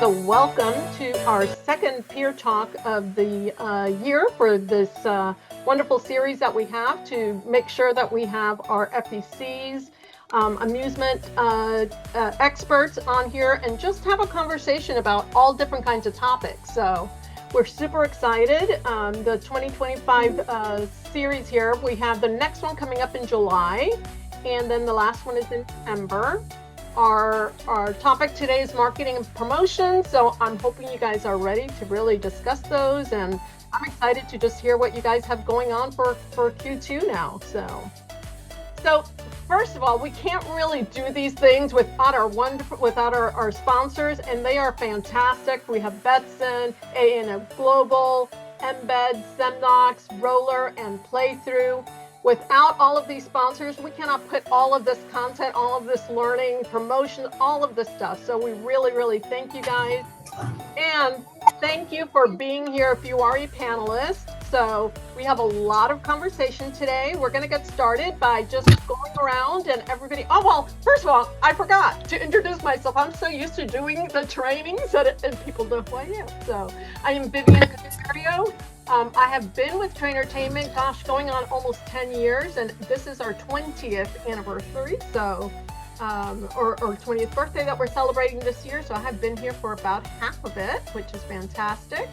So welcome to our second peer talk of the year for this wonderful series that we have to make sure that we have our FECs, amusement experts on here and just have a conversation about all different kinds of topics. So we're super excited. The 2025 series here, we have the next one coming up in July, and then the last one is in December. Our topic today is marketing and promotion, so I'm hoping you guys are ready to really discuss those, and I'm excited to just hear what you guys have going on for Q2 now. So first of all, we can't really do these things without our sponsors, and they are fantastic. We have Betson, A&M Global, Embed, Semnox, Roller, and Playthrough. Without all of these sponsors, we cannot put all of this content, all of this learning, promotion, all of this stuff. So we really, really thank you guys. And thank you for being here if you are a panelist. So we have a lot of conversation today. We're going to get started by just going around and everybody. Oh, well, first of all, I forgot to introduce myself. I'm so used to doing the trainings and people know who I am. So I am Vivian Casario. I have been with Trainertainment, gosh, going on almost 10 years, and this is our 20th anniversary, so, or 20th birthday that we're celebrating this year, so I have been here for about half of it, which is fantastic.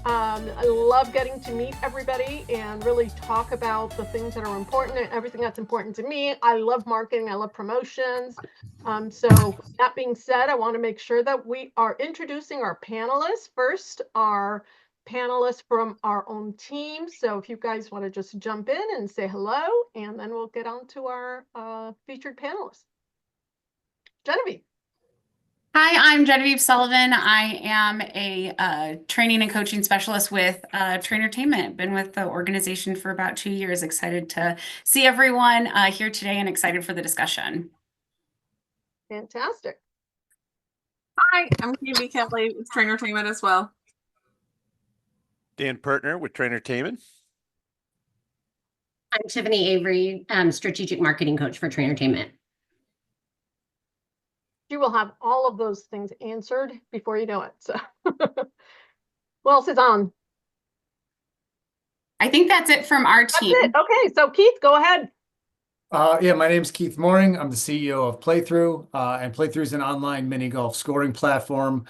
I love getting to meet everybody and really talk about the things that are important and everything that's important to me. I love marketing, I love promotions. So that being said, I want to make sure that we are introducing our panelists. First, our panelists from our own team. So if you guys want to just jump in and say hello, and then we'll get on to our featured panelists. Genevieve. Hi, I'm Genevieve Sullivan. I am a training and coaching specialist with Trainertainment. Been with the organization for about 2 years. Excited to see everyone here today and excited for the discussion. Fantastic. Hi, I'm Katie Kelly with Trainertainment as well. Dan Pertner with Trainertainment. I'm Tiffany Avery, strategic marketing coach for Trainertainment. You will have all of those things answered before you know it. So who else is on? I think that's it from our team. That's it. Okay, so Keith, go ahead. Yeah, my name is Keith Mooring. I'm the CEO of Playthrough, and Playthrough is an online mini golf scoring platform.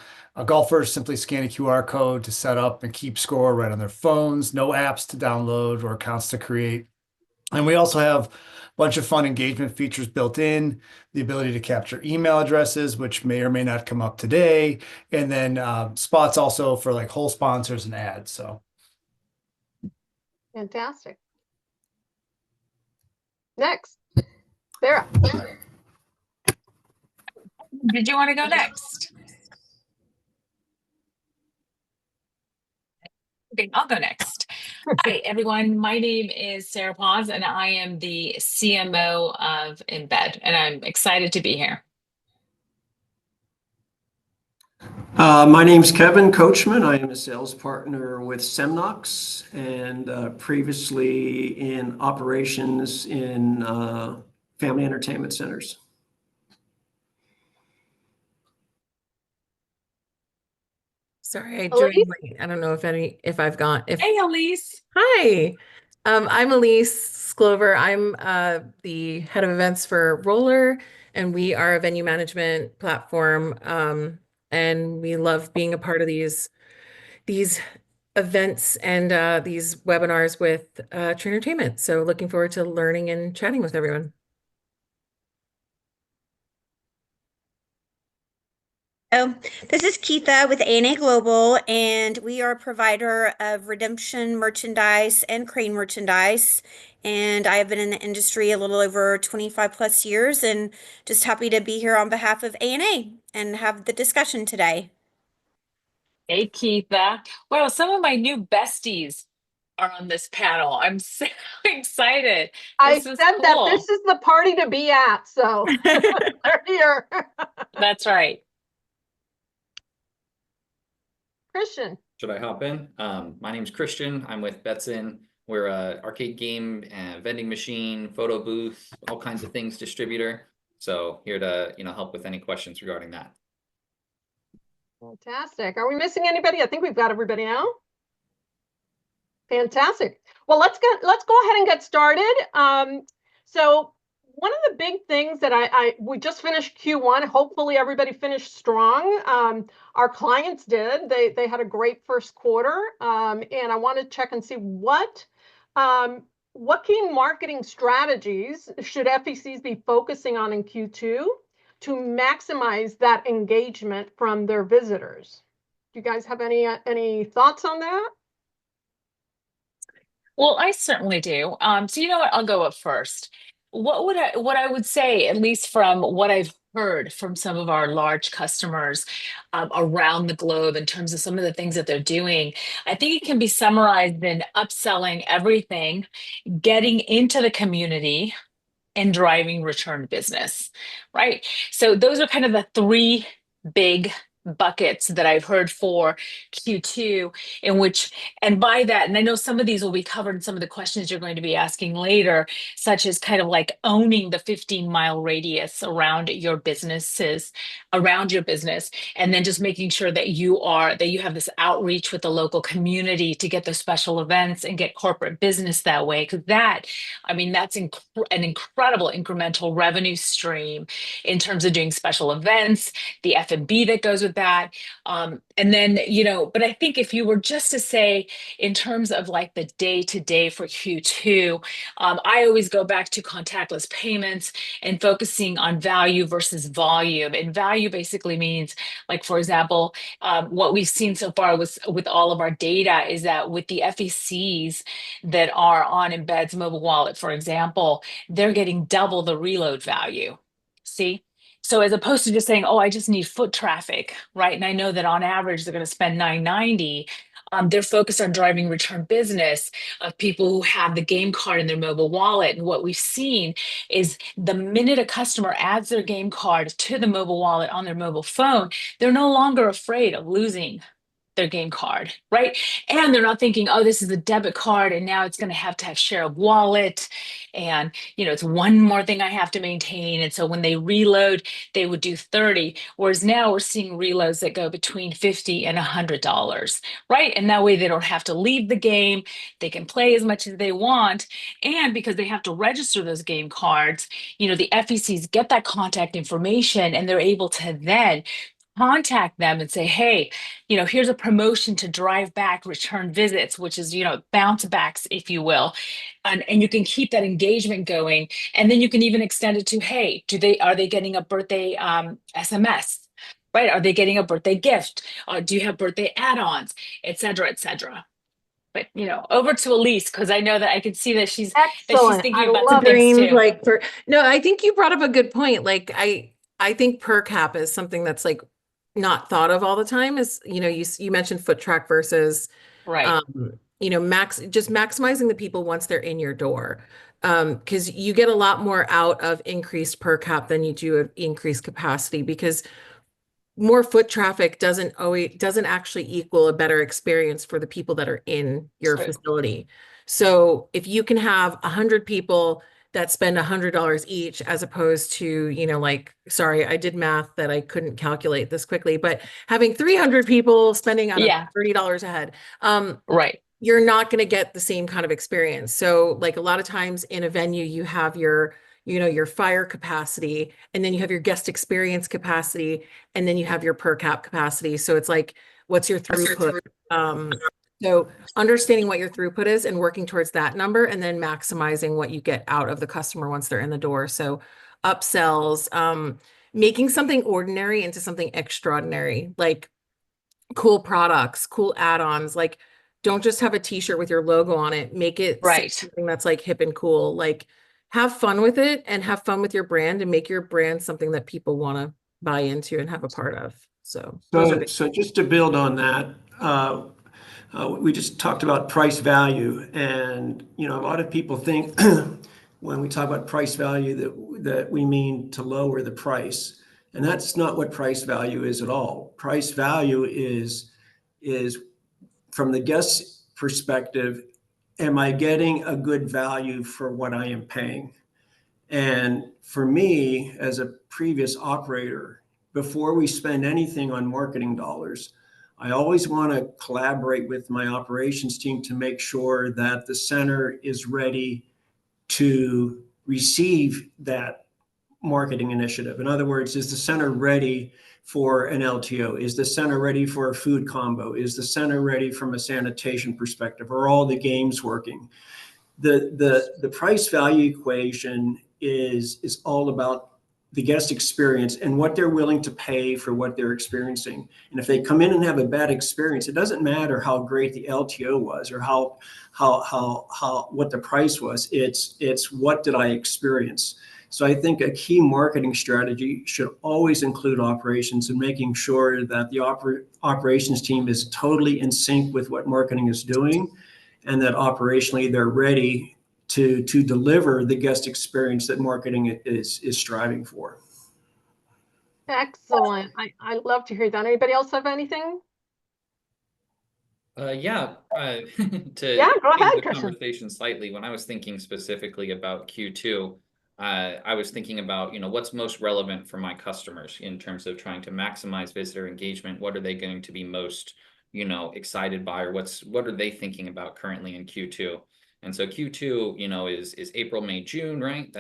Golfers simply scan a QR code to set up and keep score right on their phones, no apps to download or accounts to create. And we also have a bunch of fun engagement features built in, the ability to capture email addresses, which may or may not come up today, and then spots also for like whole sponsors and ads. So fantastic. Next, Sarah. Did you want to go next? Okay, I'll go next. Hi, everyone. My name is Sarah Paz, and I am the CMO of Embed, and I'm excited to be here. My name's Kevin Coachman. I am a sales partner with Semnox and previously in operations in family entertainment centers. Sorry, I joined late. I don't know Hey, Elise. Hi, I'm Elise Sklover. I'm the head of events for Roller, and we are a venue management platform. And we love being a part of these events and these webinars with Trainertainment. So looking forward to learning and chatting with everyone. This is Keitha with A&A Global, and we are a provider of redemption merchandise and crane merchandise. And I have been in the industry a little over 25 plus years, and just happy to be here on behalf of A&A and have the discussion today. Hey, Keitha. Well, some of my new besties are on this panel. I'm so excited. I said that this is the party to be at, so they're here. That's right. Christian. Should I hop in? My name's Christian. I'm with Betson. We're a arcade game and vending machine, photo booth, all kinds of things distributor. So here to help with any questions regarding that. Fantastic. Are we missing anybody? I think we've got everybody now. Fantastic. Well, let's go ahead and get started. So one of the big things that we just finished Q1. Hopefully everybody finished strong. Our clients did. They had a great first quarter. And I want to check and see what key marketing strategies should FECs be focusing on in Q2 to maximize that engagement from their visitors. Do you guys have any thoughts on that? Well, I certainly do. So you know what? I'll go up first. What I would say, at least from what I've heard from some of our large customers around the globe in terms of some of the things that they're doing, I think it can be summarized in upselling everything, getting into the community, and driving return business, right? So those are kind of the three big buckets that I've heard for Q2, in which, and by that, and I know some of these will be covered in some of the questions you're going to be asking later, such as kind of like owning the 15-mile radius around your businesses, around your business, and then just making sure that you have this outreach with the local community to get the special events and get corporate business that way. Because that's an incredible incremental revenue stream in terms of doing special events, the F&B that goes with that. And then, but I think if you were just to say in terms of like the day-to-day for Q2, I always go back to contactless payments and focusing on value versus volume. And value basically means, like, for example, what we've seen so far with all of our data is that with the FECs that are on Embed's mobile wallet, for example, they're getting double the reload value. See? So as opposed to just saying, oh, I just need foot traffic, right? And I know that on average, they're going to spend $9.90. They're focused on driving return business of people who have the game card in their mobile wallet. And what we've seen is the minute a customer adds their game card to the mobile wallet on their mobile phone, they're no longer afraid of losing their game card, right? And they're not thinking, oh, this is a debit card and now it's going to have share of wallet. And, it's one more thing I have to maintain. And so when they reload, they would do 30. Whereas now we're seeing reloads that go between $50 and $100, right? And that way they don't have to leave the game. They can play as much as they want. And because they have to register those game cards, the FECs get that contact information and they're able to then contact them and say, hey, here's a promotion to drive back return visits, which is, bounce backs, if you will. And you can keep that engagement going. And then you can even extend it to, hey, are they getting a birthday SMS? Right? Are they getting a birthday gift? Do you have birthday add-ons, et cetera, et cetera? But over to Elise, because I know that I can see that she's thinking about some things too. No, I think you brought up a good point. Like I think per cap is something that's like not thought of all the time. Is you mentioned foot track versus right. Maximizing the people once they're in your door. Because you get a lot more out of increased per cap than you do of increased capacity, because more foot traffic doesn't actually equal a better experience for the people that are in your facility. So if you can have 100 people that spend $100 each, as opposed to, sorry, I did math that I couldn't calculate this quickly, but having 300 people spending on $30 a head, right. You're not going to get the same kind of experience. So like a lot of times in a venue, you have your fire capacity, and then you have your guest experience capacity, and then you have your per cap capacity. So it's like, what's your throughput? So understanding what your throughput is and working towards that number, and then maximizing what you get out of the customer once they're in the door. So upsells, making something ordinary into something extraordinary, like cool products, cool add-ons. Like, don't just have a t-shirt with your logo on it. Make it something that's like hip and cool. Like, have fun with it and have fun with your brand, and make your brand something that people want to buy into and have a part of. So just to build on that, we just talked about price value, and a lot of people think when we talk about price value that we mean to lower the price, and that's not what price value is at all. Price value is from the guest's perspective, am I getting a good value for what I am paying? And for me, as a previous operator, before we spend anything on marketing dollars, I always want to collaborate with my operations team to make sure that the center is ready to receive that marketing initiative. In other words, is the center ready for an LTO? Is the center ready for a food combo? Is the center ready from a sanitation perspective? Are all the games working? The price value equation is all about the guest experience and what they're willing to pay for what they're experiencing. And if they come in and have a bad experience, it doesn't matter how great the LTO was or how what the price was. It's what did I experience? So I think a key marketing strategy should always include operations and making sure that the operations team is totally in sync with what marketing is doing, and that operationally they're ready to deliver the guest experience that marketing is striving for. Excellent. I love to hear that. Anybody else have anything? Yeah, to Yeah, go change ahead, the Christian. conversation slightly, when I was thinking specifically about Q2, I was thinking about, what's most relevant for my customers in terms of trying to maximize visitor engagement. What are they going to be most, excited by, or what are they thinking about currently in Q2? And so Q2, is April, May, June, right?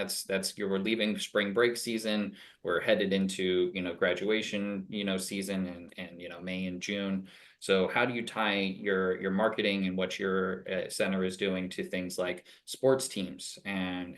We're leaving spring break season. We're headed into, graduation, season and May and June. So how do you tie your marketing and what your center is doing to things like sports teams and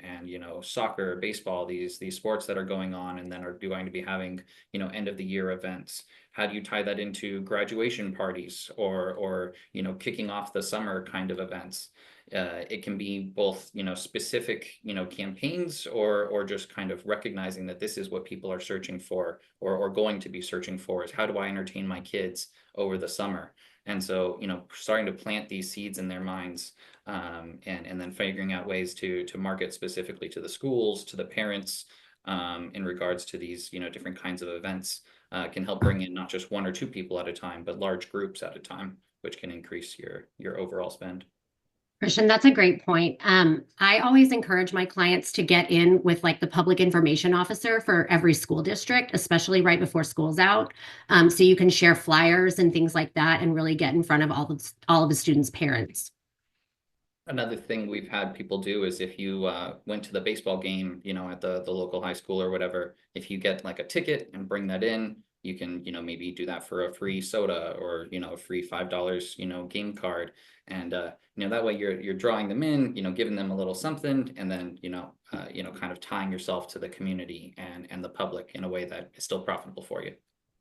soccer, baseball, these sports that are going on and then are going to be having end of the year events? How do you tie that into graduation parties or kicking off the summer kind of events? It can be both specific campaigns or just kind of recognizing that this is what people are searching for or going to be searching for, is how do I entertain my kids over the summer? And so starting to plant these seeds in their minds, and then figuring out ways to market specifically to the schools, to the parents, in regards to these different kinds of events, can help bring in not just one or two people at a time, but large groups at a time, which can increase your overall spend. Christian, that's a great point. I always encourage my clients to get in with like the public information officer for every school district, especially right before school's out. So you can share flyers and things like that and really get in front of all of the students' parents. Another thing we've had people do is if you went to the baseball game, at the local high school or whatever, if you get like a ticket and bring that in, you can, maybe do that for a free soda or, a free $5, game card. And, that way you're drawing them in, giving them a little something, and then, kind of tying yourself to the community and the public in a way that is still profitable for you.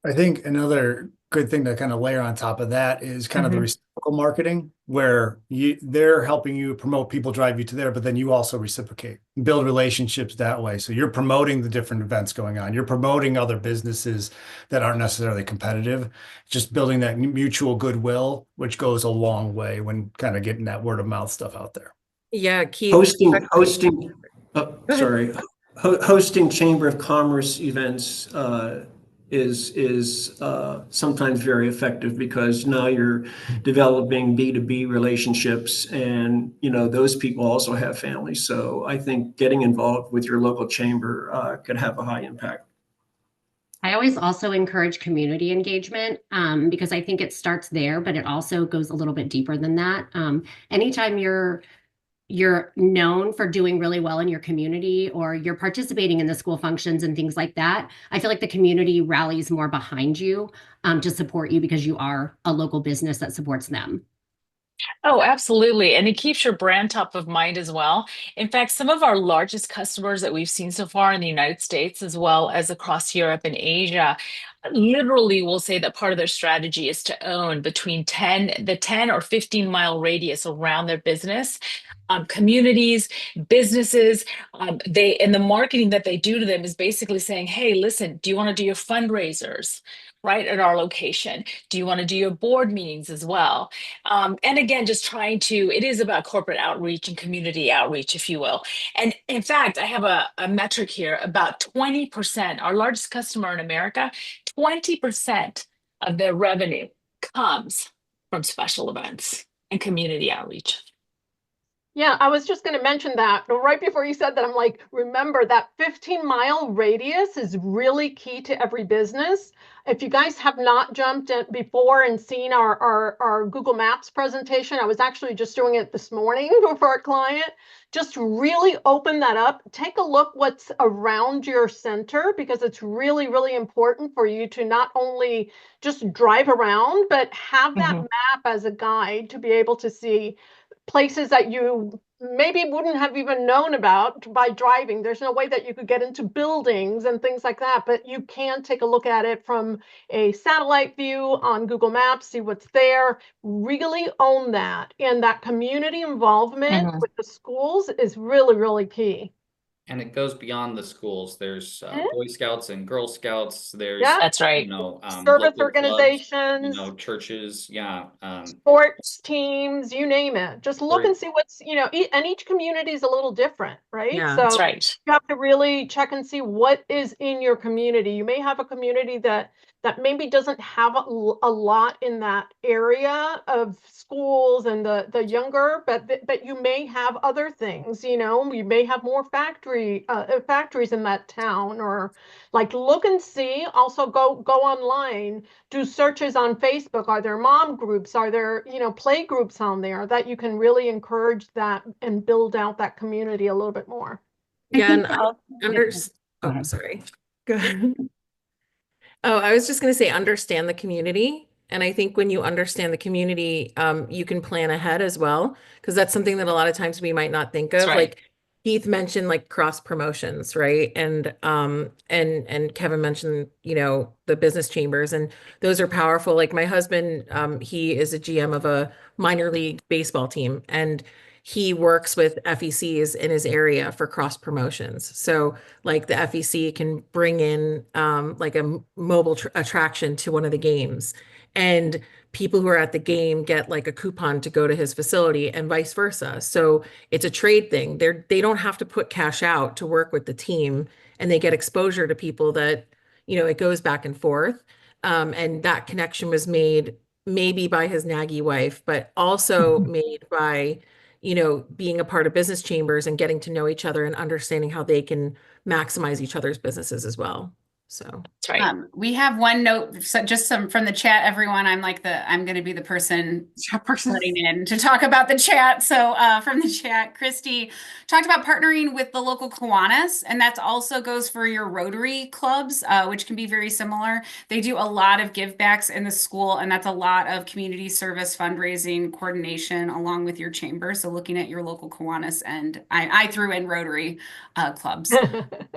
I think another good thing to kind of layer on top of that is kind of the reciprocal marketing, where they're helping you promote, people drive you to there, but then you also reciprocate, build relationships that way. So you're promoting the different events going on. You're promoting other businesses that aren't necessarily competitive, just building that mutual goodwill, which goes a long way when kind of getting that word of mouth stuff out there. Yeah, Keith. Hosting Chamber of Commerce events is sometimes very effective, because now you're developing B2B relationships, and those people also have families. So I think getting involved with your local chamber could have a high impact. I always also encourage community engagement, because I think it starts there, but it also goes a little bit deeper than that. Anytime you're known for doing really well in your community, or you're participating in the school functions and things like that, I feel like the community rallies more behind you to support you, because you are a local business that supports them. Oh, absolutely. And it keeps your brand top of mind as well. In fact, some of our largest customers that we've seen so far in the United States, as well as across Europe and Asia, literally will say that part of their strategy is to own between 10 or 15-mile radius around their business. Communities, businesses, and the marketing that they do to them is basically saying, hey, listen, do you want to do your fundraisers right at our location? Do you want to do your board meetings as well? And again, just trying to, it is about corporate outreach and community outreach, if you will. And in fact, I have a metric here, about 20%, our largest customer in America, 20% of their revenue comes from special events and community outreach. Yeah, I was just going to mention that. But right before you said that, I'm like, remember that 15-mile radius is really key to every business. If you guys have not jumped in before and seen our Google Maps presentation, I was actually just doing it this morning for our client. Just really open that up. Take a look what's around your center, because it's really, really important for you to not only just drive around, but have that map as a guide to be able to see places that you maybe wouldn't have even known about by driving. There's no way that you could get into buildings and things like that, but you can take a look at it from a satellite view on Google Maps, see what's there, really own that. And that community involvement Mhm. with the schools is really, really key. And it goes beyond the schools. There's Mhm. Boy Scouts and Girl Scouts. There's, Yeah, That's right. service local clubs, organizations, churches. Yeah. sports teams, you name it. Just look Or and see what's, and each community is a little different, right? Yeah. That's So right. you have to really check and see what is in your community. You may have a community that maybe doesn't have a lot in that area of schools and the younger, but you may have other things, you may have more factories in that town, or like look and see. Also go online, do searches on Facebook. Are there mom groups? Are there, play groups on there that you can really encourage that and build out that community a little bit more? Yeah, and Go oh, ahead. sorry. Go ahead. Oh, I was just going to say, understand the community. And I think when you understand the community, you can plan ahead as well, because that's something that a lot of times we might not think That's of. right. Like Keith mentioned, like cross promotions, right? And Kevin mentioned, the business chambers, and those are powerful. Like my husband, he is a GM of a minor league baseball team, and he works with FECs in his area for cross promotions. So like the FEC can bring in like a mobile attraction to one of the games, and people who are at the game get like a coupon to go to his facility, and vice versa. So it's a trade thing. They don't have to put cash out to work with the team, and they get exposure to people that, it goes back and forth. And that connection was made maybe by his naggy wife, but also made by, being a part of business chambers and getting to know each other and understanding how they can maximize each other's businesses as well. So That's right. We have one note, so just some from the chat, everyone. I'm going to be the person putting in to talk about the chat. So from the chat, Christy talked about partnering with the local Kiwanis, and that also goes for your Rotary clubs, which can be very similar. They do a lot of give backs in the school, and that's a lot of community service, fundraising, coordination along with your chamber. So looking at your local Kiwanis, and I threw in Rotary clubs.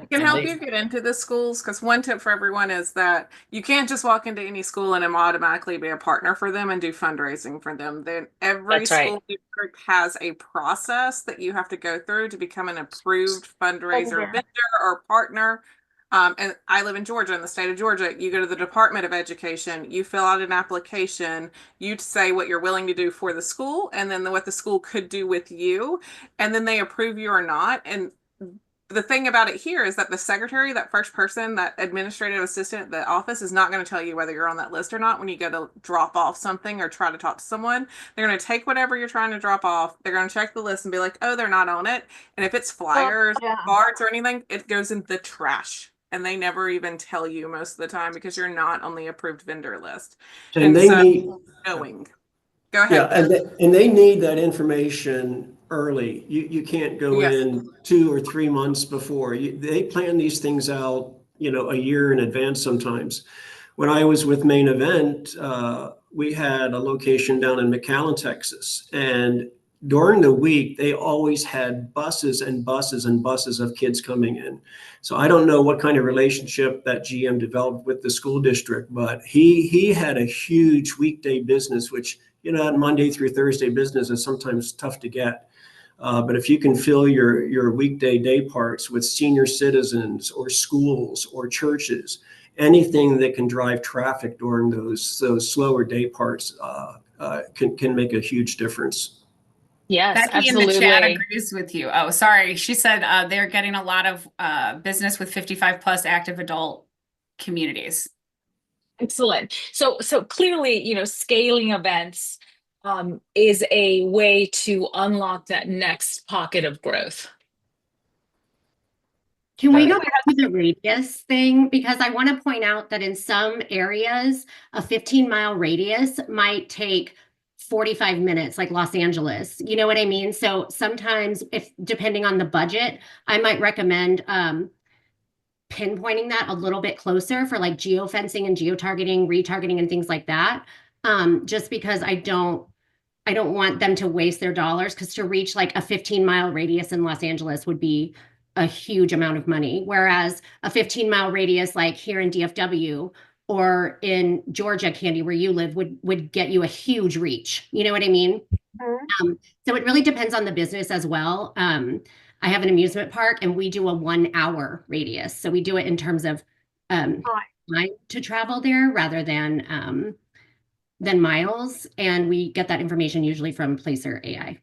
Can help you get into the schools, because one tip for everyone is that you can't just walk into any school and automatically be a partner for them and do fundraising for them. Then every That's right. school district has a process that you have to go through to become an approved fundraiser, vendor, or partner. And I live in Georgia, in the state of Georgia. You go to the Department of Education, you fill out an application, you say what you're willing to do for the school, and then what the school could do with you, and then they approve you or not. And the thing about it here is that the secretary, that first person, that administrative assistant at the office, is not going to tell you whether you're on that list or not when you go to drop off something or try to talk to someone. They're going to take whatever you're trying to drop off. They're going to check the list and be like, oh, they're not on it. And if it's flyers, cards, or anything, it goes in the trash. And they never even tell you most of the time because you're not on the approved vendor list. And they need, knowing. Go yeah, ahead. and they need that information early. You can't go Yes. in 2 or 3 months before. They plan these things out, a year in advance sometimes. When I was with Main Event, we had a location down in McAllen, Texas, and during the week they always had buses and buses and buses of kids coming in. So I don't know what kind of relationship that GM developed with the school district, but he had a huge weekday business, which Monday through Thursday business is sometimes tough to get. But if you can fill your weekday day parts with senior citizens or schools or churches, anything that can drive traffic during those slower day parts can make a huge difference. Yes, Becky in the chat absolutely. agrees with you. Oh, sorry. She said they're getting a lot of business with 55 plus active adult communities. Excellent. So clearly, scaling events is a way to unlock that next pocket of growth. Can we go back to the radius thing? Because I want to point out that in some areas, a 15-mile radius might take 45 minutes, like Los Angeles. You know what I mean? So sometimes, if depending on the budget, I might recommend pinpointing that a little bit closer for like geofencing and geotargeting, retargeting, and things like that. Just because I don't want them to waste their dollars, because to reach like a 15-mile radius in Los Angeles would be a huge amount of money. Whereas a 15-mile radius, like here in DFW or in Georgia, Candy, where you live, would get you a huge reach. You know what I mean? So it really depends on the business as well. I have an amusement park and we do a 1 hour radius. So we do it in terms of time to travel there rather than miles. And we get that information usually from Placer AI.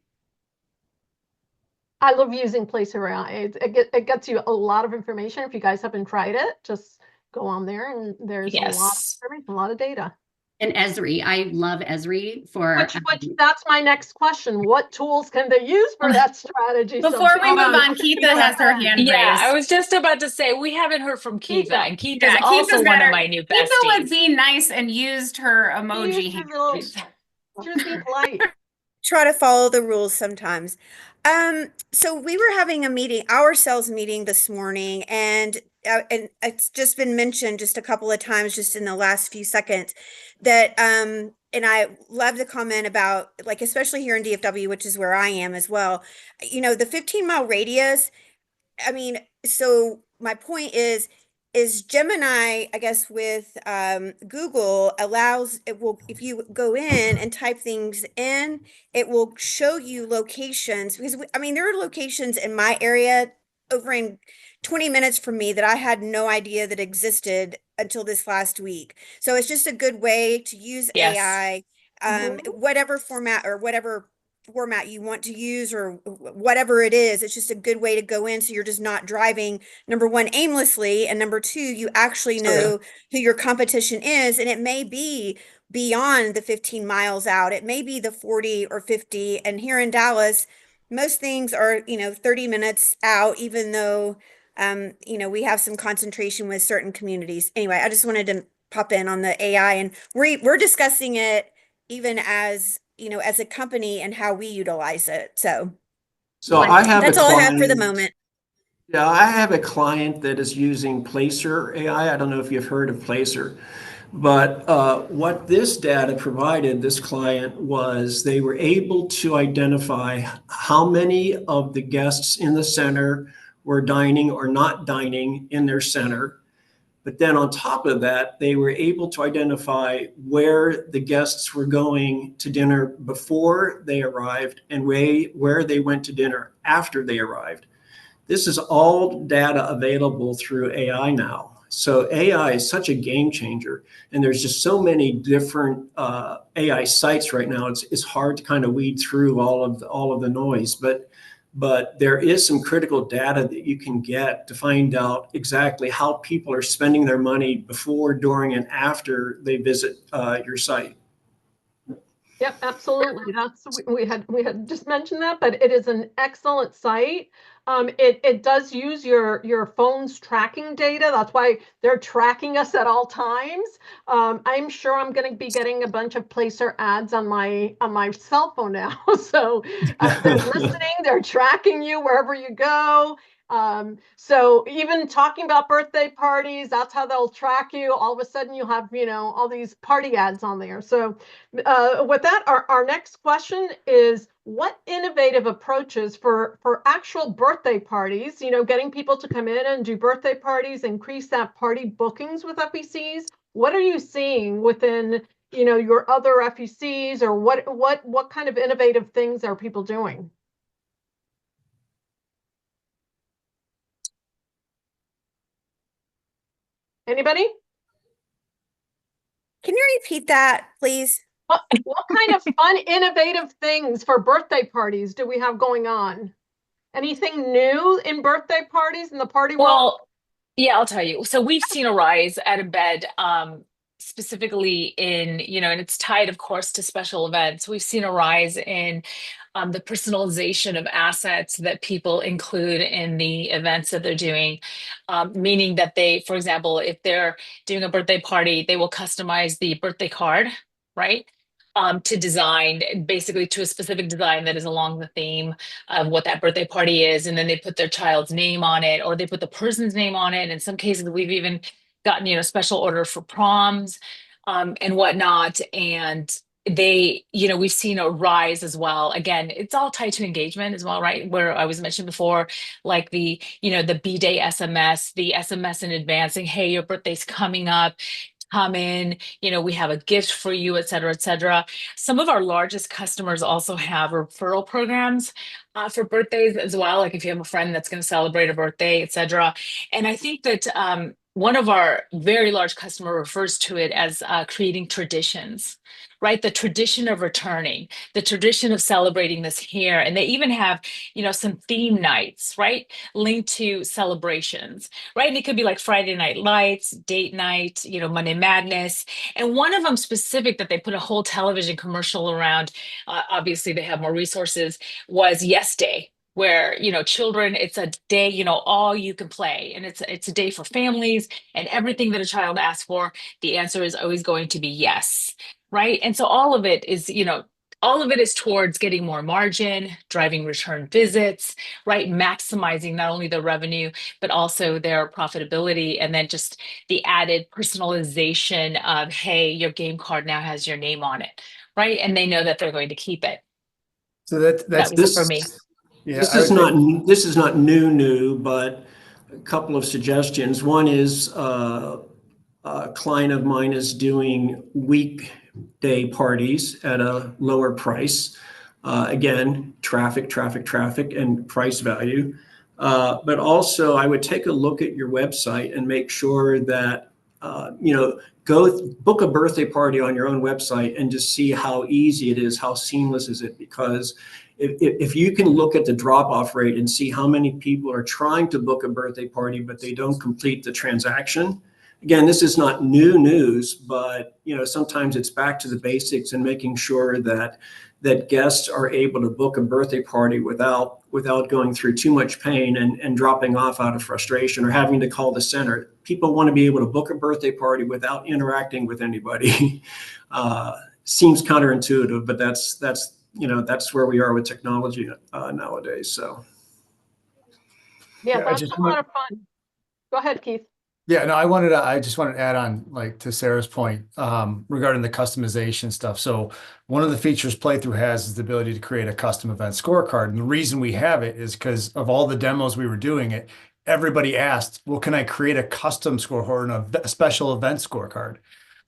I love using Placer AI. It gets you a lot of information. If you guys haven't tried it, just go on there and there's a lot of information, a lot of data. And Esri, I love Esri for. Which that's my next question. What tools can they use for that strategy? Before we move on, Keitha has her hand raised. Yeah, I was just about to say we haven't heard from Keitha, and Keitha is also Keitha's one of my new besties. Keitha was being nice and used her emoji. Just be polite. Try to follow the rules sometimes. So we were having a meeting, our sales meeting this morning, and it's just been mentioned just a couple of times just in the last few seconds that and I love the comment about, like, especially here in DFW, which is where I am as well, you know, the 15-mile radius. I mean, so my point is Gemini, I guess, with Google allows, it will, if you go in and type things in, it will show you locations, because I mean, there are locations in my area over in 20 minutes from me that I had no idea that existed until this last week. So it's just a good way to use AI, whatever format you want to use or whatever it is. It's just a good way to go in, so you're just not driving, number one, aimlessly, and number two, you actually know who your competition is, and it may be beyond the 15 miles out. It may be the 40 or 50, and here in Dallas, most things are, you know, 30 minutes out, even though you know, we have some concentration with certain communities. Anyway, I just wanted to pop in on the AI, and we're discussing it even as, you know, as a company and how we utilize it. So I have that's all I have for the moment. Yeah, I have a client that is using Placer AI. I don't know if you've heard of Placer, but what this data provided this client was they were able to identify how many of the guests in the center were dining or not dining in their center. But then on top of that, they were able to identify where the guests were going to dinner before they arrived and where they went to dinner after they arrived. This is all data available through AI now. So AI is such a game changer, and there's just so many different AI sites right now. It's hard to kind of weed through all of the noise, but there is some critical data that you can get to find out exactly how people are spending their money before, during, and after they visit your site. Yep, absolutely. We had just mentioned that, but it is an excellent site. It does use your phone's tracking data. That's why they're tracking us at all times. I'm sure I'm going to be getting a bunch of Placer ads on my cell phone now. So they're listening, they're tracking you wherever you go. So even talking about birthday parties, that's how they'll track you. All of a sudden you have, you know, all these party ads on there. So with that, our next question is, what innovative approaches for actual birthday parties, you know, getting people to come in and do birthday parties, increase that party bookings with FECs? What are you seeing within, you know, your other FECs, or what kind of innovative things are people doing? Anybody? Can you repeat that, please? What kind of fun, innovative things for birthday parties do we have going on? Anything new in birthday parties in the party world? Well, yeah, I'll tell you. So we've seen a rise at Embed specifically in, and it's tied, of course, to special events. We've seen a rise in the personalization of assets that people include in the events that they're doing, meaning that they, for example, if they're doing a birthday party, they will customize the birthday card, right? To design, basically to a specific design that is along the theme of what that birthday party is. And then they put their child's name on it, or they put the person's name on it. In some cases, we've even gotten, special order for proms and whatnot. And we've seen a rise as well. Again, it's all tied to engagement as well, right? Where I was mentioned before, like the B-Day SMS, the SMS in advance saying, hey, your birthday's coming up, come in, we have a gift for you, et cetera, et cetera. Some of our largest customers also have referral programs for birthdays as well. Like if you have a friend that's going to celebrate a birthday, et cetera. And I think that one of our very large customer refers to it as creating traditions, right? The tradition of returning, the tradition of celebrating this here. And they even have, some theme nights, right? Linked to celebrations, right? And it could be like Friday Night Lights, date night, Monday Madness. And one of them specific that they put a whole television commercial around, obviously they have more resources, was Yes Day, where children, it's a day, all you can play, and it's a day for families, and everything that a child asks for, the answer is always going to be yes, right? And so all of it is towards getting more margin, driving return visits, right? Maximizing not only the revenue, but also their profitability. And then just the added personalization of, hey, your game card now has your name on it, right? And they know that they're going to keep it. So that's That was it for me. Yeah, This is not new, but a couple of suggestions. One is a client of mine is doing weekday parties at a lower price. Again, traffic, and price value. But also, I would take a look at your website and make sure that go book a birthday party on your own website and just see how easy it is, how seamless is it, because if you can look at the drop-off rate and see how many people are trying to book a birthday party, but they don't complete the transaction. Again, this is not new news, but sometimes it's back to the basics and making sure that guests are able to book a birthday party without going through too much pain and dropping off out of frustration or having to call the center. People want to be able to book a birthday party without interacting with anybody. Seems counterintuitive, but that's where we are with technology nowadays. So Yeah, I that's just a lot of fun. Go ahead, Keith. Yeah, no, I just wanted to add on, like, to Sarah's point, regarding the customization stuff. So one of the features Playthrough has is the ability to create a custom event scorecard. And the reason we have it is because of all the demos we were doing it, everybody asked, well, can I create a custom scorecard and a special event scorecard?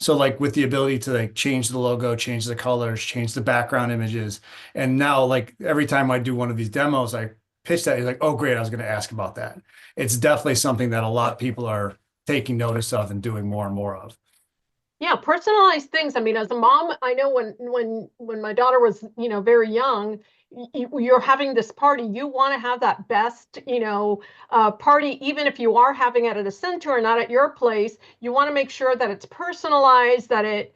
So like with the ability to like change the logo, change the colors, change the background images. And now like every time I do one of these demos, I pitch that, he's like, oh, great, I was going to ask about that. It's definitely something that a lot of people are taking notice of and doing more and more of. Yeah, personalized things. I mean, as a mom, I know when my daughter was, very young, you're having this party, you want to have that best, party, even if you are having it at a center or not at your place. You want to make sure that it's personalized, that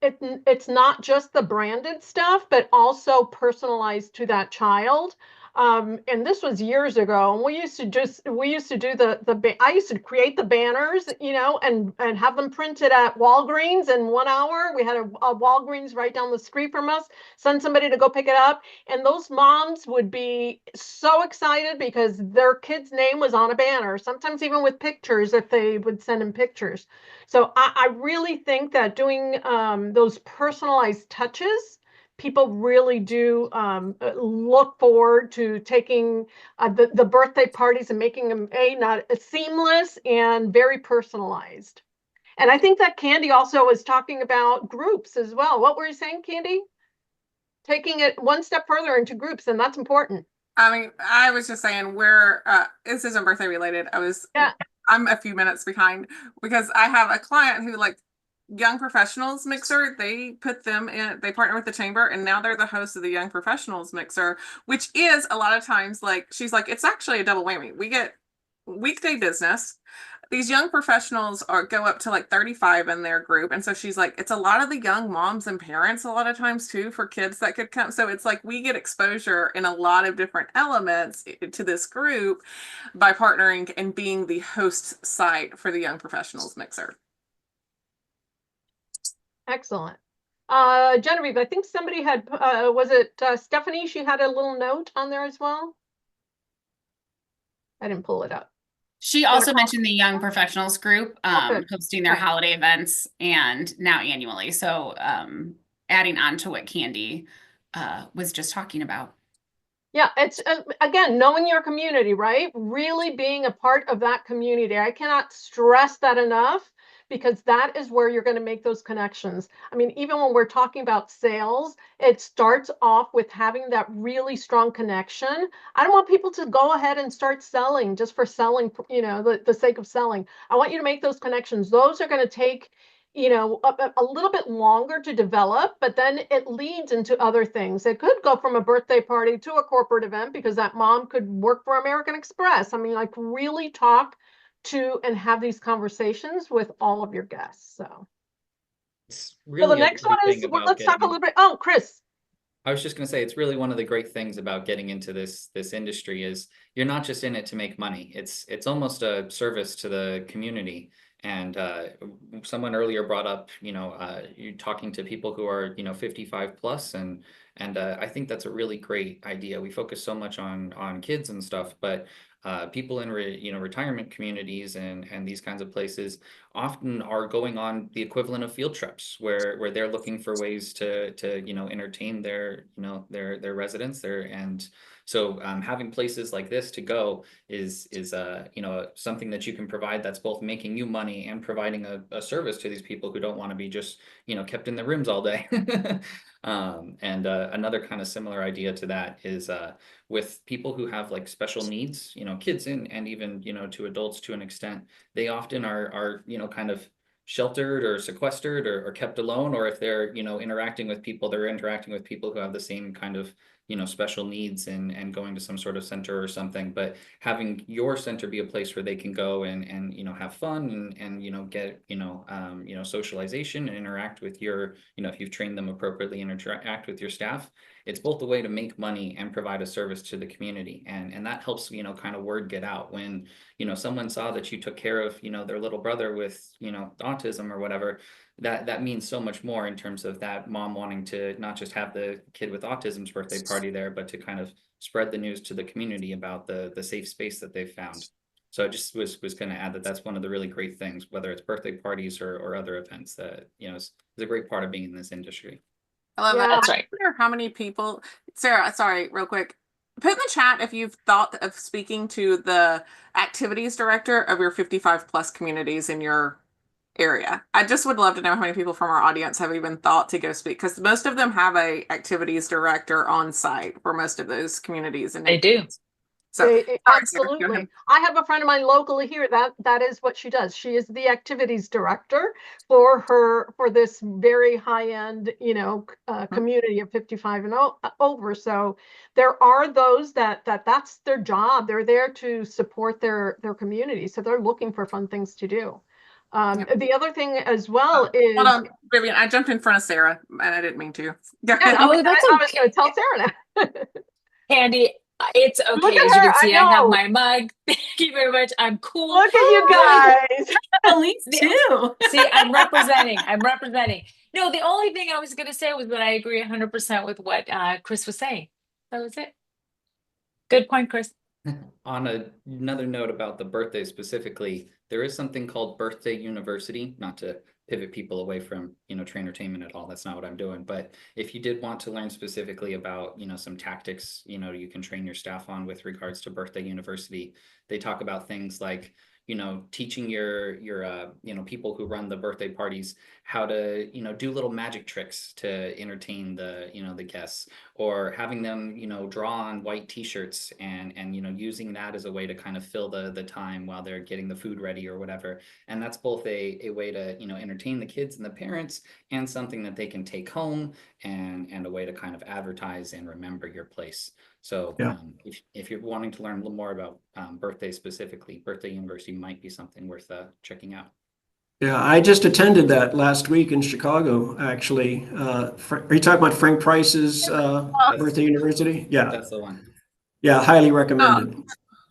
it's not just the branded stuff, but also personalized to that child. And this was years ago, and we used to do I used to create the banners, and have them printed at Walgreens in 1 hour. We had a Walgreens right down the street from us. Send somebody to go pick it up, and those moms would be so excited because their kid's name was on a banner. Sometimes even with pictures, if they would send them pictures. So I really think that doing those personalized touches, people really do look forward to taking the birthday parties and making them not seamless and very personalized. And I think that Candy also was talking about groups as well. What were you saying, Candy? Taking it one step further into groups, and that's important. I mean, I was just saying this isn't birthday related. I'm a few minutes behind because I have a client who Young Professionals Mixer. They put them in, they partner with the chamber, and now they're the host of the Young Professionals Mixer, which is a lot of times she's like, it's actually a double whammy. We get weekday business. these young professionals go up to like 35 in their group. And so she's like, it's a lot of the young moms and parents a lot of times too for kids that could come. So it's like we get exposure in a lot of different elements to this group by partnering and being the host site for the young professionals mixer. Excellent. Genevieve, I think somebody had, was it Stephanie? She had a little note on there as well. I didn't pull it up. She also mentioned the Young Professionals Group hosting their Okay. holiday events and now annually. So adding on to what Candy was just talking about. Yeah, it's again, knowing your community, right? Really being a part of that community. I cannot stress that enough, because that is where you're going to make those connections. I mean, even when we're talking about sales, it starts off with having that really strong connection. I don't want people to go ahead and start selling just for selling, you know, the sake of selling. I want you to make those connections. Those are going to take, you know, a little bit longer to develop, but then it leads into other things. It could go from a birthday party to a corporate event, because that mom could work for American Express. I mean, like, really talk to and have these conversations with all of your guests. So It's the really a next great one is, thing well, about let's talk a getting. little bit. Oh, Chris. I was just going to say, it's really one of the great things about getting into this industry is you're not just in it to make money. It's almost a service to the community. And someone earlier brought up, you know, you talking to people who are, you know, 55 plus, and I think that's a really great idea. We focus so much on kids and stuff, but people in you know, retirement communities and these kinds of places often are going on the equivalent of field trips where they're looking for ways to you know, entertain their, you know, their residents there. And so having places like this to go is you know, something that you can provide that's both making you money and providing a service to these people who don't want to be just, you know, kept in their rooms all day. And another kind of similar idea to that is with people who have like special needs, you know, kids and even, you know, to adults to an extent, they often are, you know, kind of sheltered or sequestered or kept alone, or if they're, you know, interacting with people, they're interacting with people who have the same kind of, you know, special needs and going to some sort of center or something. But having your center be a place where they can go and you know, have fun and you know, get, you know, socialization and interact with your, you know, if you've trained them appropriately, and interact with your staff, it's both a way to make money and provide a service to the community. And that helps, you know, kind of word get out when, you know, someone saw that you took care of, you know, their little brother with, you know, autism or whatever. That means so much more in terms of that mom wanting to not just have the kid with autism's birthday party there, but to kind of spread the news to the community about the safe space that they've found. So I just was going to add that that's one of the really great things, whether it's birthday parties or other events, that, you know, is a great part of being in this industry. I love Yeah. that. That's I right. wonder how many people, Sarah, sorry, real quick. Put in the chat if you've thought of speaking to the activities director of your 55 plus communities in your area. I just would love to know how many people from our audience have even thought to go speak, because most of them have a activities director on site for most of those communities and They do. neighborhoods. So sorry, Sarah, go Absolutely. ahead. I have a friend of mine locally here that is what she does. She is the activities director for this very high end, you know, community of 55 and over. So there are those that's their job. They're there to support their community. So they're looking for fun things to do. The other thing as well is, Hold on, Vivian, I jumped in front of Sarah and I didn't mean to. Go yeah, ahead. no, Oh, that's I was okay. going to tell Sarah now. Candy, it's Look okay. at As you her. can I see, I have know. my mug. Thank you very much. I'm cool. Look at you The only guys. Elise The- too. See, I'm representing. I'm representing. No, the only thing I was going to say was that I agree 100% with what Chris was saying. That was it. Good point, Chris. On another note about the birthday specifically, there is something called Birthday University, not to pivot people away from, you know, Trainertainment at all. That's not what I'm doing. But if you did want to learn specifically about, you know, some tactics, you know, you can train your staff on with regards to Birthday University, they talk about things like, you know, teaching your you know, people who run the birthday parties how to, you know, do little magic tricks to entertain the, you know, the guests, or having them, you know, draw on white t-shirts and you know, using that as a way to kind of fill the time while they're getting the food ready or whatever. And that's both a way to, you know, entertain the kids and the parents, and something that they can take home, and a way to kind of advertise and remember your place. So Yeah. if you're wanting to learn a little more about birthdays specifically, Birthday University might be something worth checking out. Yeah, I just attended that last week in Chicago, actually. Are you talking about Frank Price's Birthday University? Yeah, That's the one. yeah, highly recommended.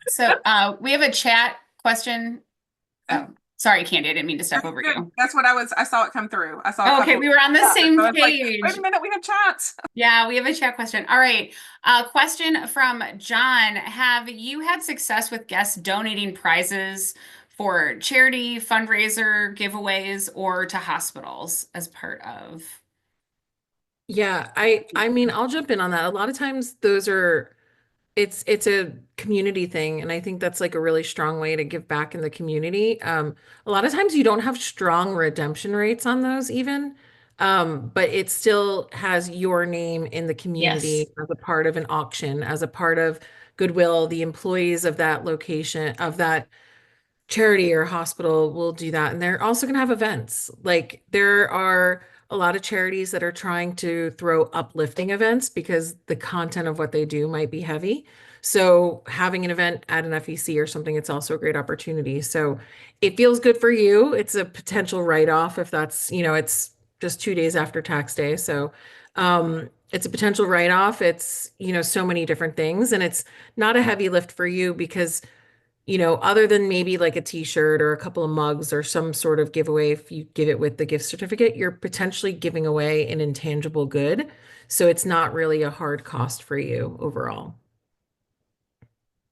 So we have a chat question. Oh, sorry, Candy, I didn't mean to step over you. That's what I saw it come through. I saw a Oh, okay, couple we were on the of same so I was like, page. wait a minute, we have chats. Yeah, we have a chat question. All right. Question from John. Have you had success with guests donating prizes for charity, fundraiser, giveaways, or to hospitals as part of? Yeah, I mean, I'll jump in on that. A lot of times it's a community thing, and I think that's like a really strong way to give back in the community. A lot of times you don't have strong redemption rates on those even, but it still has your name in the community as a part of an auction, as a part of goodwill. The employees of that location, of that charity or hospital will do that. And they're also going to have events. Like there are a lot of charities that are trying to throw uplifting events because the content of what they do might be heavy. So having an event at an FEC or something, it's also a great opportunity. So it feels good for you. It's a potential write-off if that's, it's just 2 days after tax day. So it's a potential write-off. It's, so many different things. And it's not a heavy lift for you because other than maybe like a t-shirt or a couple of mugs or some sort of giveaway, if you give it with the gift certificate, you're potentially giving away an intangible good. So it's not really a hard cost for you overall.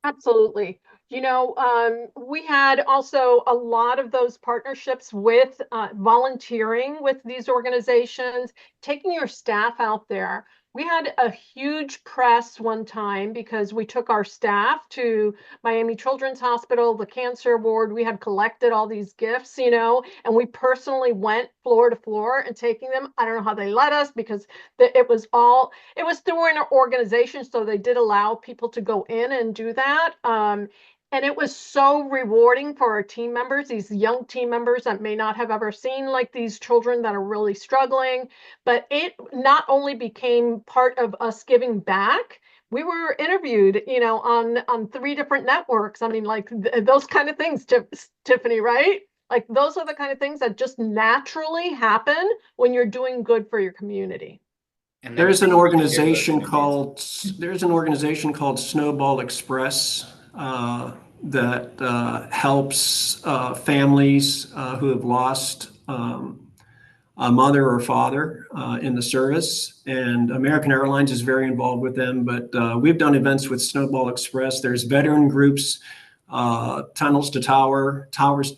Absolutely. We had also a lot of those partnerships with volunteering with these organizations, taking your staff out there. We had a huge press one time because we took our staff to Miami Children's Hospital, the cancer ward. We had collected all these gifts, and we personally went floor to floor and taking them. I don't know how they let us because it was through an organization, so they did allow people to go in and do that. And it was so rewarding for our team members, these young team members that may not have ever seen like these children that are really struggling. But it not only became part of us giving back, we were interviewed, on 3 different networks. I mean, like those kind of things, Tiffany, right? Like those are the kind of things that just naturally happen when you're doing good for your community. And There's an organization called Snowball Express that helps families who have lost a mother or father in the service. And American Airlines is very involved with them, but we've done events with Snowball Express. There's veteran groups, Tunnels to Tower. There's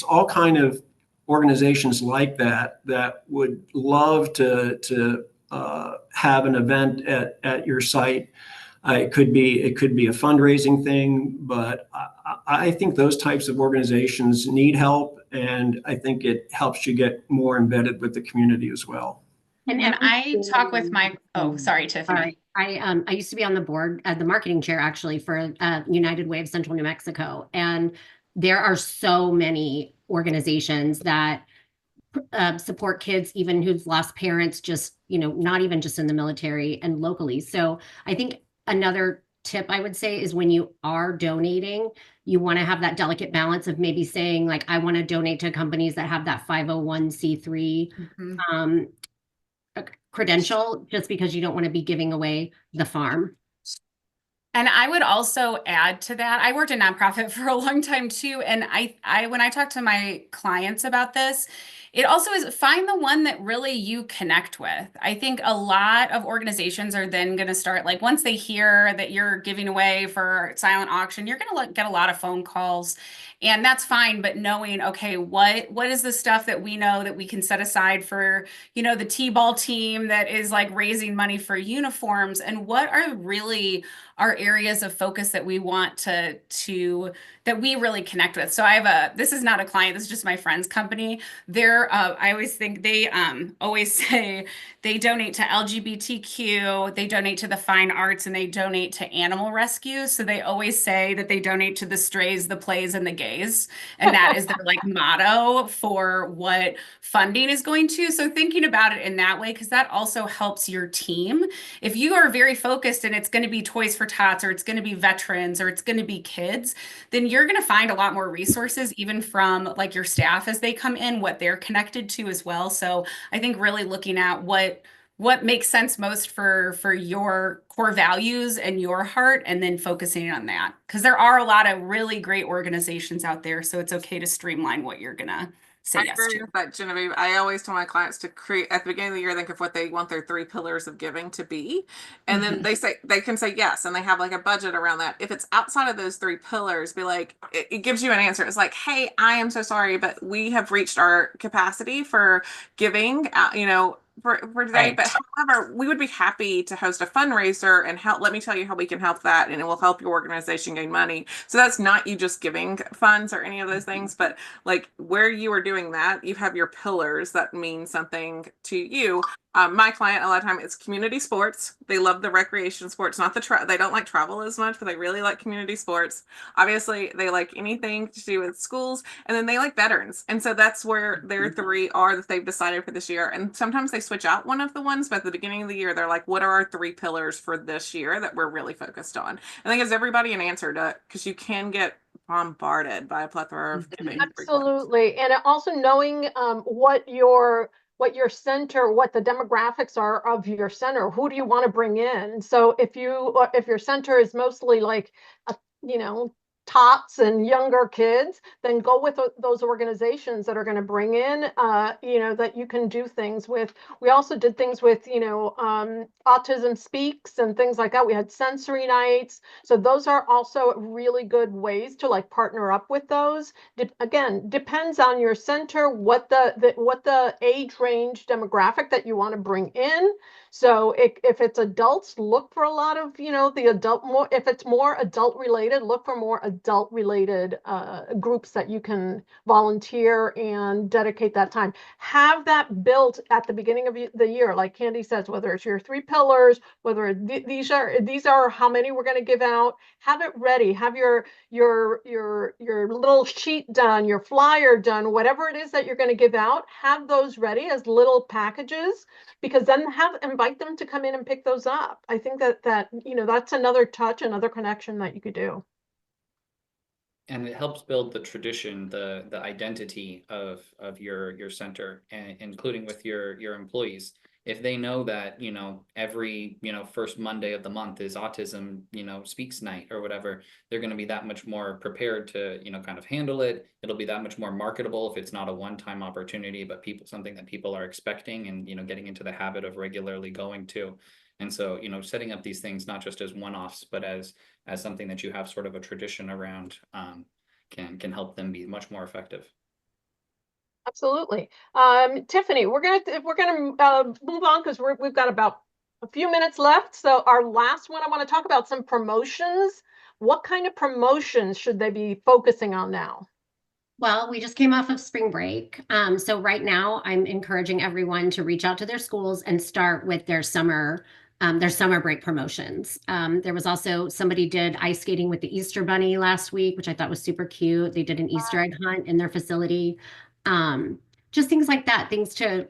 all kind of organizations like that would love to have an event at your site. It could be a fundraising thing, but I think those types of organizations need help, and I think it helps you get more embedded with the community as well. And I talk with sorry, Tiffany. I used to be on the board, the marketing chair actually for United Way of Central New Mexico, and there are so many organizations that support kids even who've lost parents, just not even just in the military and locally. So I think another tip I would say is when you are donating, you want to have that delicate balance of maybe saying like, I want to donate to companies that have that 501c3 credential, just because you don't want to be giving away the farm. And I would also add to that, I worked in nonprofit for a long time too. And I when I talk to my clients about this, it also is find the one that really you connect with. I think a lot of organizations are then going to start, like once they hear that you're giving away for silent auction, you're going to get a lot of phone calls, and that's fine. But knowing, okay, what is the stuff that we know that we can set aside for, the T-ball team that is like raising money for uniforms, and what are really our areas of focus that we want to that we really connect with. So this is not a client, this is just my friend's company. Their I always think they always say they donate to LGBTQ, they donate to the fine arts, and they donate to animal rescue. So they always say that they donate to the strays, the plays, and the gays. And that is their like motto for what funding is going to. So thinking about it in that way, because that also helps your team. If you are very focused and it's going to be Toys for Tots, or it's going to be veterans, or it's going to be kids, then you're going to find a lot more resources, even from like your staff as they come in, what they're connected to as well. So I think really looking at what makes sense most for your core values and your heart, and then focusing on that, because there are a lot of really great organizations out there. So it's okay to streamline what you're gonna say I yes agree to. with that, Genevieve. I always tell my clients to create at the beginning of the year, think of what they want their 3 pillars of giving to be. And then they can say yes, and they have like a budget around that. If it's outside of those 3 pillars, be like, it gives you an answer. It's like, hey, I am so sorry, but we have reached our capacity for giving, for today. Right. But however, we would be happy to host a fundraiser and help. Let me tell you how we can help that, and it will help your organization gain money. So that's not you just giving funds or any of those things, but like where you are doing that, you have your pillars that mean something to you. My client, a lot of time, it's community sports. They love the recreation sports, not they don't like travel as much, but they really like community sports. Obviously, they like anything to do with schools, and then they like veterans. And so that's where their 3 are that they've decided for this year. And sometimes they switch out one of the ones, but at the beginning of the year, they're like, what are our 3 pillars for this year that we're really focused on? I think gives everybody an answer to, because you can get bombarded by a plethora of giving. Absolutely. And also knowing what your center, what the demographics are of your center, who do you want to bring in? So if your center is mostly like, you know, tots and younger kids, then go with those organizations that are going to bring in, that you can do things with. We also did things with, Autism Speaks and things like that. We had sensory nights. So those are also really good ways to like partner up with those. Again, depends on your center, what the age range demographic that you want to bring in. So if it's adults, look for a lot of, the adult more. If it's more adult related, look for more adult related groups that you can volunteer and dedicate that time. Have that built at the beginning of the year, like Candy says, whether it's your 3 pillars, whether these are how many we're going to give out. Have it ready. Have your little sheet done, your flyer done, whatever it is that you're going to give out. Have those ready as little packages, because then invite them to come in and pick those up. I think that that's another touch, another connection that you could do. And it helps build the tradition, the identity of your center, and including with your employees. If they know that, every, first Monday of the month is autism, speaks night or whatever, they're going to be that much more prepared to, kind of handle it. It'll be that much more marketable if it's not a one-time opportunity, but something that people are expecting and, getting into the habit of regularly going to. And so, setting up these things, not just as one-offs, but as something that you have sort of a tradition around, can help them be much more effective. Absolutely. Tiffany, we're gonna move on, because we've got about a few minutes left. So our last one, I want to talk about some promotions. What kind of promotions should they be focusing on now? Well, we just came off of spring break. So right now I'm encouraging everyone to reach out to their schools and start with their summer break promotions. There was also somebody did ice skating with the Easter Bunny last week, which I thought was super cute. They did an Easter egg hunt in their facility. Just things like that, things to,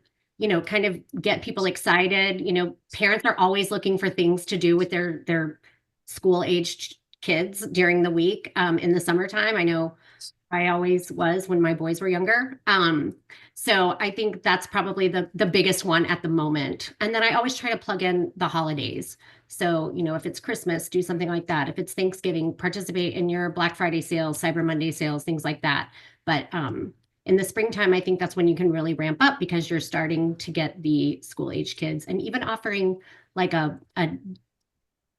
kind of get people excited. Parents are always looking for things to do with their school-aged kids during the week, in the summertime. I know I always was when my boys were younger. So I think that's probably the biggest one at the moment. And then I always try to plug in the holidays. So, if it's Christmas, do something like that. If it's Thanksgiving, participate in your Black Friday sales, Cyber Monday sales, things like that. But in the springtime, I think that's when you can really ramp up, because you're starting to get the school age kids, and even offering like a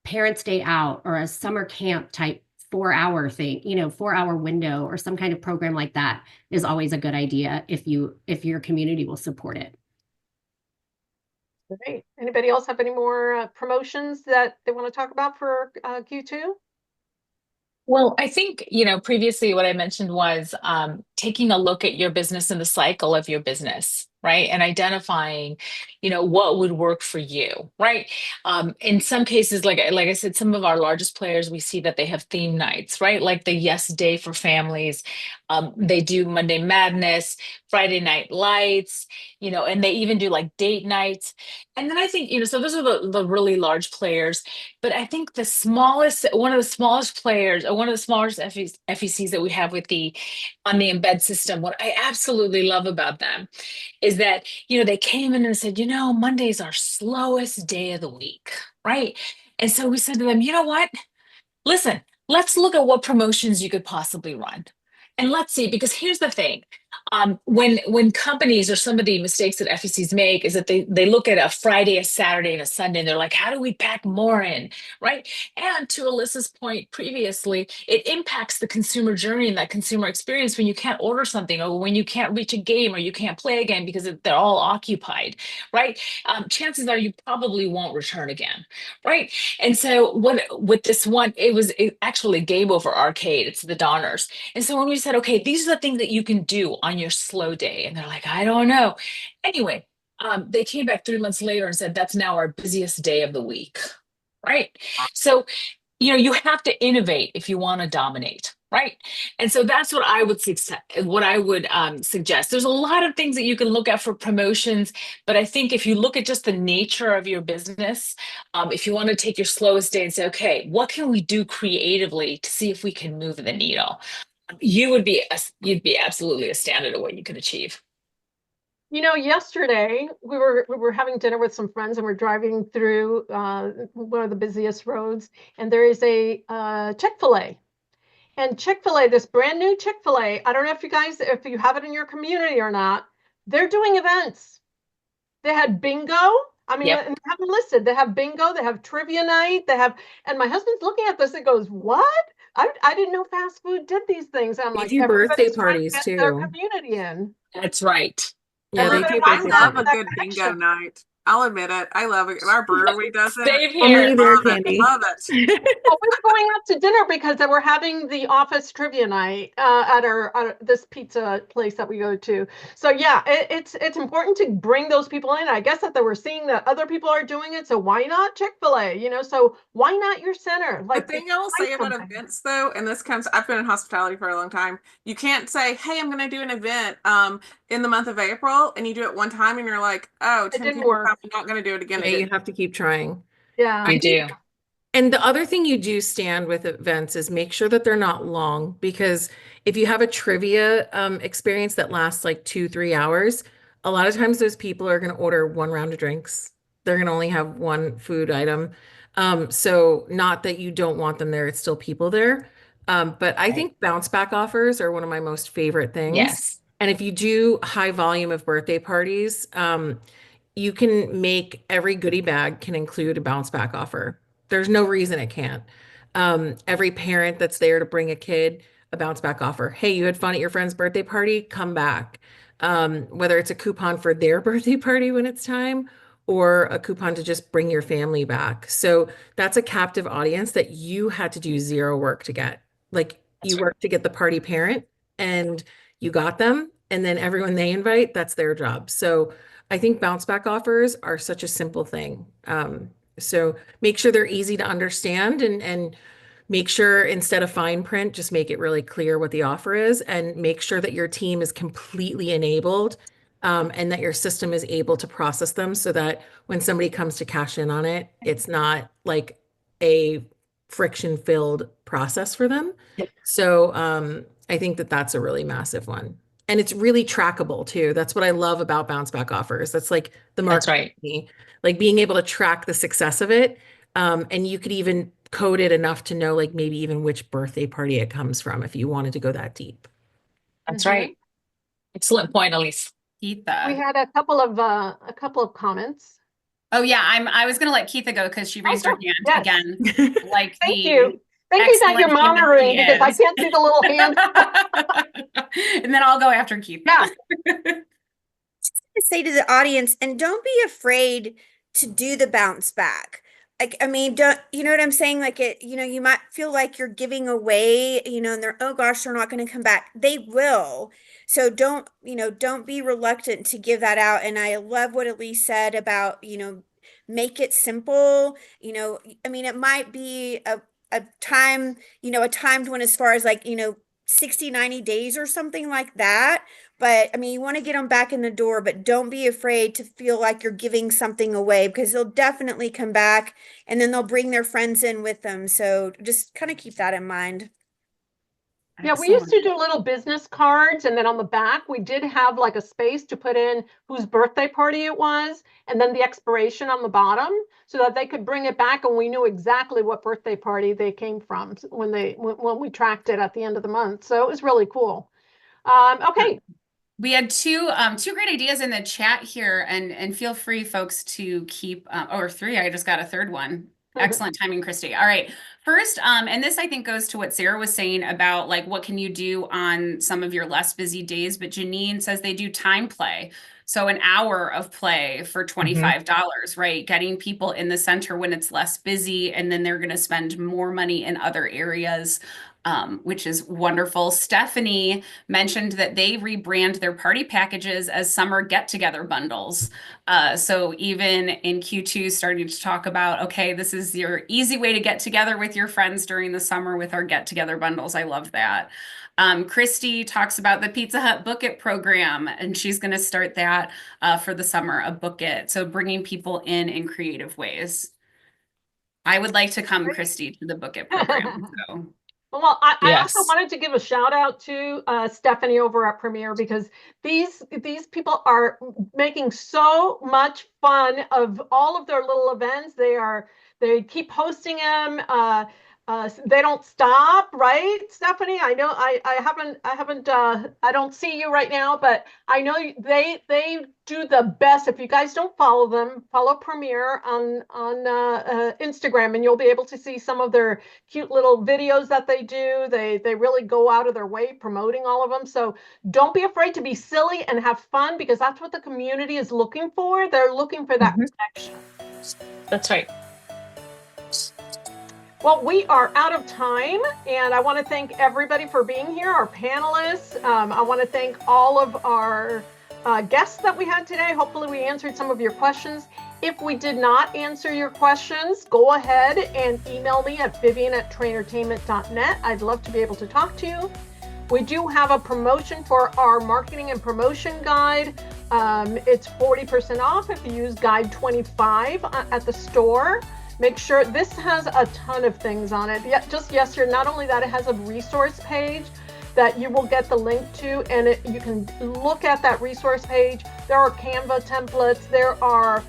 parents' day out or a summer camp type 4-hour thing, 4-hour window, or some kind of program like that is always a good idea if your community will support it. Great. Anybody else have any more promotions that they want to talk about for Q2? Well, I think, previously what I mentioned was taking a look at your business and the cycle of your business, right? And identifying, what would work for you, right? In some cases, like I said, some of our largest players, we see that they have theme nights, right? Like the Yes Day for families. They do Monday Madness, Friday Night Lights, and they even do like date nights. And then I think, so those are the really large players. But I think one of the smallest players, or one of the smallest FECs that we have on the embed system, what I absolutely love about them is that, they came in and said, Monday's our slowest day of the week, right? And so we said to them, you know what? Listen, let's look at what promotions you could possibly run. And let's see, because here's the thing. When companies, or some of the mistakes that FECs make, is that they look at a Friday, a Saturday, and a Sunday, and they're like, how do we pack more in, right? And to Alyssa's point previously, it impacts the consumer journey and that consumer experience when you can't order something, or when you can't reach a game, or you can't play a game because they're all occupied, right? Chances are you probably won't return again, right? And so with this one, it actually Game Over Arcade. It's the Donners. And so when we said, okay, these are the things that you can do on your slow day, and they're like, I don't know. Anyway, they came back 3 months later and said that's now our busiest day of the week, right? So you have to innovate if you want to dominate, right? And so that's what I would suggest. There's a lot of things that you can look at for promotions, but I think if you look at just the nature of your business, if you want to take your slowest day and say, okay, what can we do creatively to see if we can move the needle? You'd be absolutely astounded at what you could achieve. Yesterday we were having dinner with some friends, and we're driving through one of the busiest roads, and there is a Chick-fil-A. And Chick-fil-A, this brand new Chick-fil-A, I don't know if you have it in your community or not, they're doing events. They had bingo. I mean, Yep. and they have them listed. They have bingo, they have trivia night, and my husband's looking at this and goes, what? I didn't know fast food did these things. I'm They like, do birthday everybody's trying to parties get their too. community in. That's right. Yeah, they Everybody do wants birthday I love that a parties. good bingo connection. night. I'll admit it. I love it. Our brewery does it. Same Only here. their Love it. candy. Love it. Well, we were going out to dinner because they were having the office trivia night at this pizza place that we go to. So yeah, it's important to bring those people in. I guess that they were seeing that other people are doing it, so why not Chick-fil-A? So why not your center? The Like, thing I will say about something. events though, and I've been in hospitality for a long time. You can't say, hey, I'm going to do an event in the month of April, and you do it one time and you're like, oh, It 10 didn't people work. probably not going to do it again. Yeah, you have to keep trying. Yeah. You do. And the other thing you do stand with events is make sure that they're not long, because if you have a trivia experience that lasts like 2, 3 hours, a lot of times those people are going to order one round of drinks. They're going to only have one food item. So not that you don't want them there, it's still people there. But I think bounce back offers are one of my most favorite things. Yes. And if you do high volume of birthday parties, you can make every goodie bag can include a bounce back offer. There's no reason it can't. Every parent that's there to bring a kid a bounce back offer. Hey, you had fun at your friend's birthday party, come back. Whether it's a coupon for their birthday party when it's time, or a coupon to just bring your family back. So that's a captive audience that you had to do zero work to get. Like That's you right. worked to get the party parent and you got them, and then everyone they invite, that's their job. So I think bounce back offers are such a simple thing. So make sure they're easy to understand, and make sure instead of fine print, just make it really clear what the offer is, and make sure that your team is completely enabled, and that your system is able to process them so that when somebody comes to cash in on it, it's not like a friction-filled process for them. So I think that that's a really massive one. And it's really trackable too. That's what I love about bounce back offers. That's like the That's marketing right. to me. Like being able to track the success of it. And you could even code it enough to know like maybe even which birthday party it comes from if you wanted to go that deep. That's Mhm. right. Excellent point, Elise. Keitha. We had a couple of comments. Oh yeah, I was gonna let Keitha go because she raised her sure. hand Yes. again. Like Thank the you. Thank you that you're excellent human monitoring, she because I is. can't see the little hand. And then I'll go after Keitha. Yeah. Say to the audience, and don't be afraid to do the bounce back. like, I mean, don't you know what I'm saying? Like it, you might feel like you're giving away, and they're, oh gosh, they're not going to come back. They will. So don't be reluctant to give that out. And I love what Elise said about, make it simple. I mean, it might be a time, a timed one as far as like, 60, 90 days or something like that. But I mean, you want to get them back in the door, but don't be afraid to feel like you're giving something away because they'll definitely come back and then they'll bring their friends in with them. So just kind of keep that in mind. Yeah, we used to Excellent. do little business cards, and then on the back, we did have like a space to put in whose birthday party it was, and then the expiration on the bottom, so that they could bring it back, and we knew exactly what birthday party they came from when we tracked it at the end of the month. So it was really cool. Okay. We had two great ideas in the chat here, and feel free, folks, to keep or three. I just got a third one. Excellent timing, Christy. All right. First, and this I think goes to what Sarah was saying about like what can you do on some of your less busy days, but Janine says they do time play. So an hour of play for $25, right? Getting people in the center when it's less busy, and then they're going to spend more money in other areas, which is wonderful. Stephanie mentioned that they rebrand their party packages as summer get-together bundles. So even in Q2, starting to talk about, okay, this is your easy way to get together with your friends during the summer with our get-together bundles. I love that. Christy talks about the Pizza Hut Book It program, and she's going to start that for the summer, a Book It. So bringing people in creative ways. I would like to come, Christy, to the Book It program. So. Well, I also Yes. wanted to give a shout out to Stephanie over at Premiere, because these people are making so much fun of all of their little events. They keep hosting them. They don't stop, right, Stephanie? I know I don't see you right now, but I know they do the best. If you guys don't follow them, follow Premiere on Instagram, and you'll be able to see some of their cute little videos that they do. They really go out of their way promoting all of them. So don't be afraid to be silly and have fun, because that's what the community is looking for. They're looking for that connection. That's right. Well, we are out of time, and I want to thank everybody for being here, our panelists. I want to thank all of our guests that we had today. Hopefully we answered some of your questions. If we did not answer your questions, go ahead and email me at vivian@trainertainment.net. I'd love to be able to talk to you. We do have a promotion for our marketing and promotion guide. It's 40% off if you use guide 25 at the store. Make sure this has a ton of things on it. Just yesterday, not only that, it has a resource page that you will get the link to, and you can look at that resource page. There are Canva templates, there are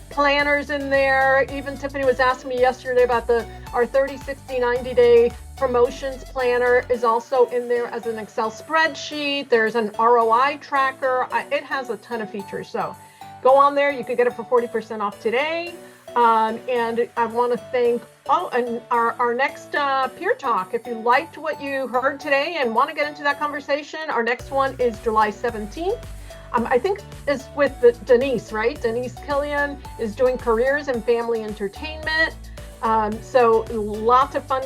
planners in there. Even Tiffany was asking me yesterday about our 30, 60, 90-day promotions planner is also in there as an Excel spreadsheet. There's an ROI tracker. It has a ton of features. So go on there. You could get it for 40% off today. And I want to thank, and our next peer talk, if you liked what you heard today and want to get into that conversation, our next one is July 17th. I think it's with Denise, right? Denise Killian is doing careers and family entertainment. So lots of fun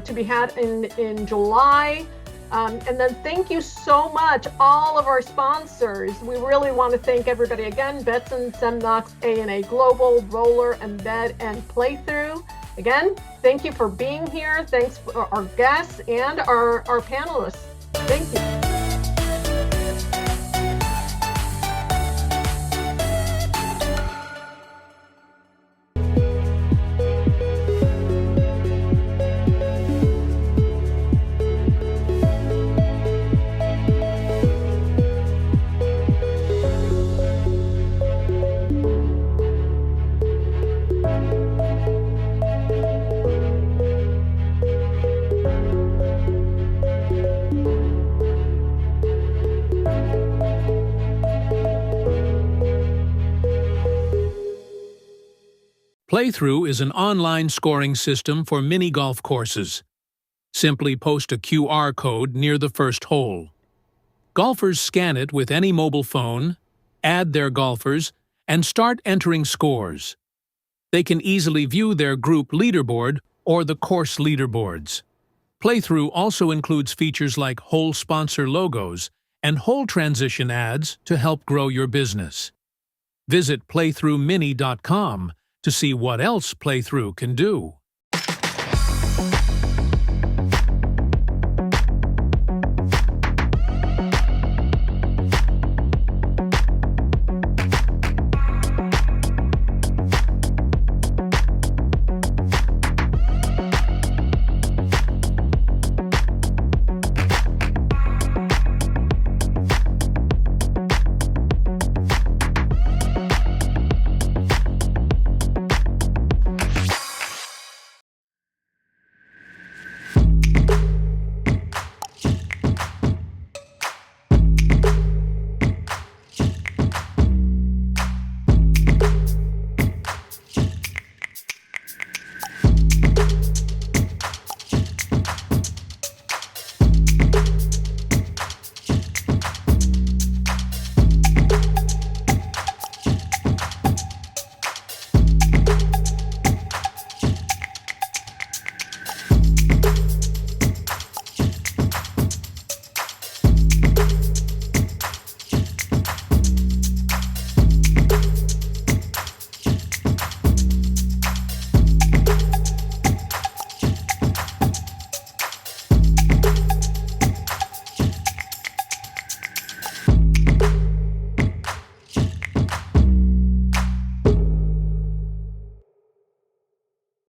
to be had in July. And then thank you so much, all of our sponsors. We really want to thank everybody again: Betson, Semnox, A&A Global, Roller, Embed, and Playthrough. Again, thank you for being here. Thanks for our guests and our panelists. Thank you. Playthrough is an online scoring system for mini golf courses. Simply post a QR code near the first hole. Golfers scan it with any mobile phone, add their golfers, and start entering scores. They can easily view their group leaderboard or the course leaderboards. Playthrough also includes features like whole sponsor logos and whole transition ads to help grow your business. Visit playthroughmini.com to see what else Playthrough can do.